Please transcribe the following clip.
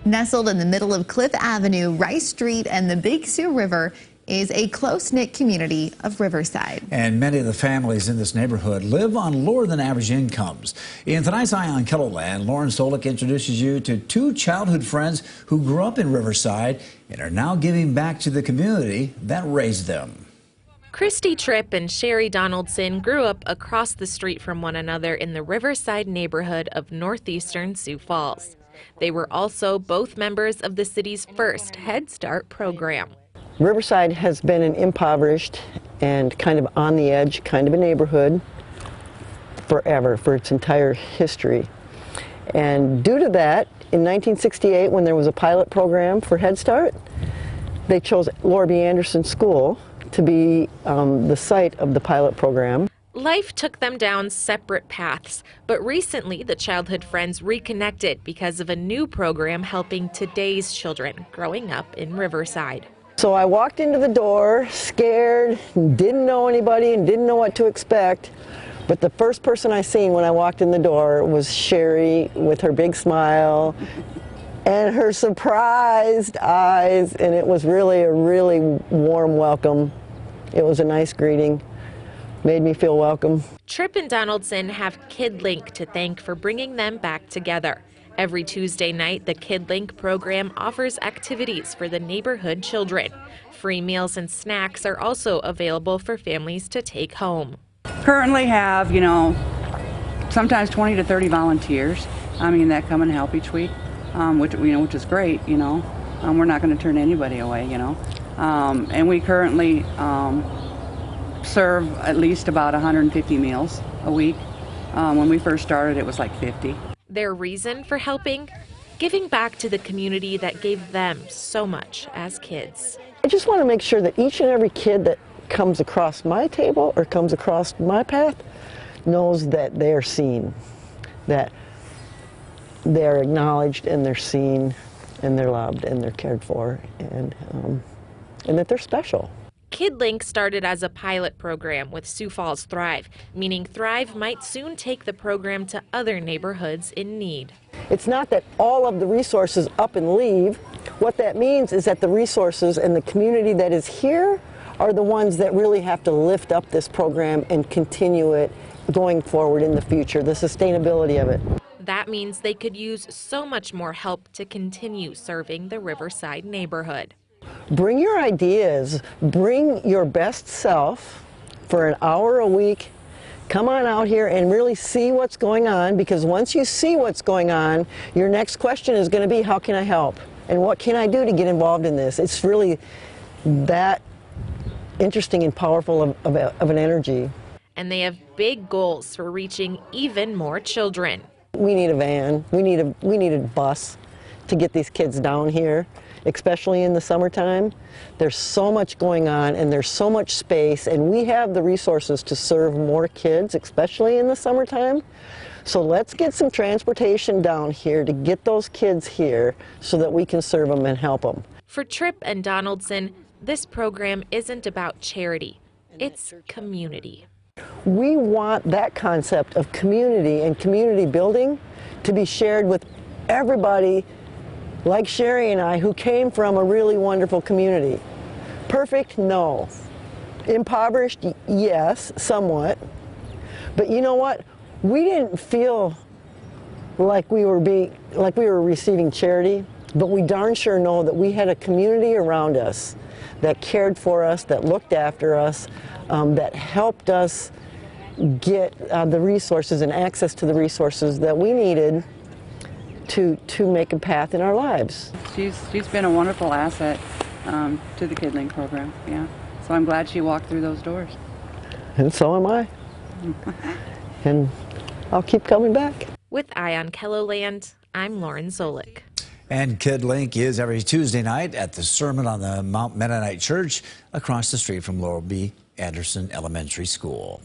Nestled in the middle of Cliff Avenue, Rice Street, and the Big Sioux River is a close-knit community of Riverside. And many of the families in this neighborhood live on lower than average incomes. In tonight's Eye on Keloland, Lauren Solik introduces you to two childhood friends who grew up in Riverside and are now giving back to the community that raised them. Christy Tripp and Sherry Donaldson grew up across the street from one another in the Riverside neighborhood of northeastern Sioux Falls. They were also both members of the city's first Head Start program. Riverside has been an impoverished and kind of on the edge kind of a neighborhood forever, for its entire history. And due to that, in 1968, when there was a pilot program for Head Start, they chose Laura B. Anderson School to be the site of the pilot program. Life took them down separate paths, but recently the childhood friends reconnected because of a new program helping today's children growing up in Riverside. So I walked into the door scared, didn't know anybody and didn't know what to expect, but the first person I seen when I walked in the door was Sherry with her big smile and her surprised eyes, and it was really a really warm welcome. It was a nice greeting. Made me feel welcome. Tripp and Donaldson have KidLink to thank for bringing them back together. Every Tuesday night, the KidLink program offers activities for the neighborhood children. Free meals and snacks are also available for families to take home. Currently have, sometimes 20 to 30 volunteers. That come and help each week, which is great. We're not going to turn anybody away. And we currently serve at least about 150 meals a week. When we first started, it was like 50. Their reason for helping? Giving back to the community that gave them so much as kids. I just want to make sure that each and every kid that comes across my table or comes across my path knows that they're seen, that they're acknowledged and they're seen and they're loved and they're cared for, and that they're special. KidLink started as a pilot program with Sioux Falls Thrive, meaning Thrive might soon take the program to other neighborhoods in need. It's not that all of the resources up and leave. What that means is that the resources and the community that is here are the ones that really have to lift up this program and continue it going forward in the future, the sustainability of it. That means they could use so much more help to continue serving the Riverside neighborhood. Bring your ideas, bring your best self for an hour a week. Come on out here and really see what's going on, because once you see what's going on, your next question is going to be, how can I help? And what can I do to get involved in this? It's really that interesting and powerful of an energy. And they have big goals for reaching even more children. We need a van, we need a bus to get these kids down here, especially in the summertime. There's so much going on and there's so much space, and we have the resources to serve more kids, especially in the summertime. So let's get some transportation down here to get those kids here so that we can serve them and help them. For Tripp and Donaldson, this program isn't about charity, it's community. We want that concept of community and community building to be shared with everybody like Sherry and I, who came from a really wonderful community. Perfect? No. Impoverished? Yes, somewhat. But you know what? We didn't feel like we were receiving charity, but we darn sure know that we had a community around us that cared for us, that looked after us, that helped us get the resources and access to the resources that we needed to make a path in our lives. She's been a wonderful asset to the KidLink program, yeah. So I'm glad she walked through those doors. And so am I. And I'll keep coming back. With Eye on Keloland, I'm Lauren Solik. And KidLink is every Tuesday night at the Sermon on the Mount Mennonite Church across the street from Laura B. Anderson Elementary School.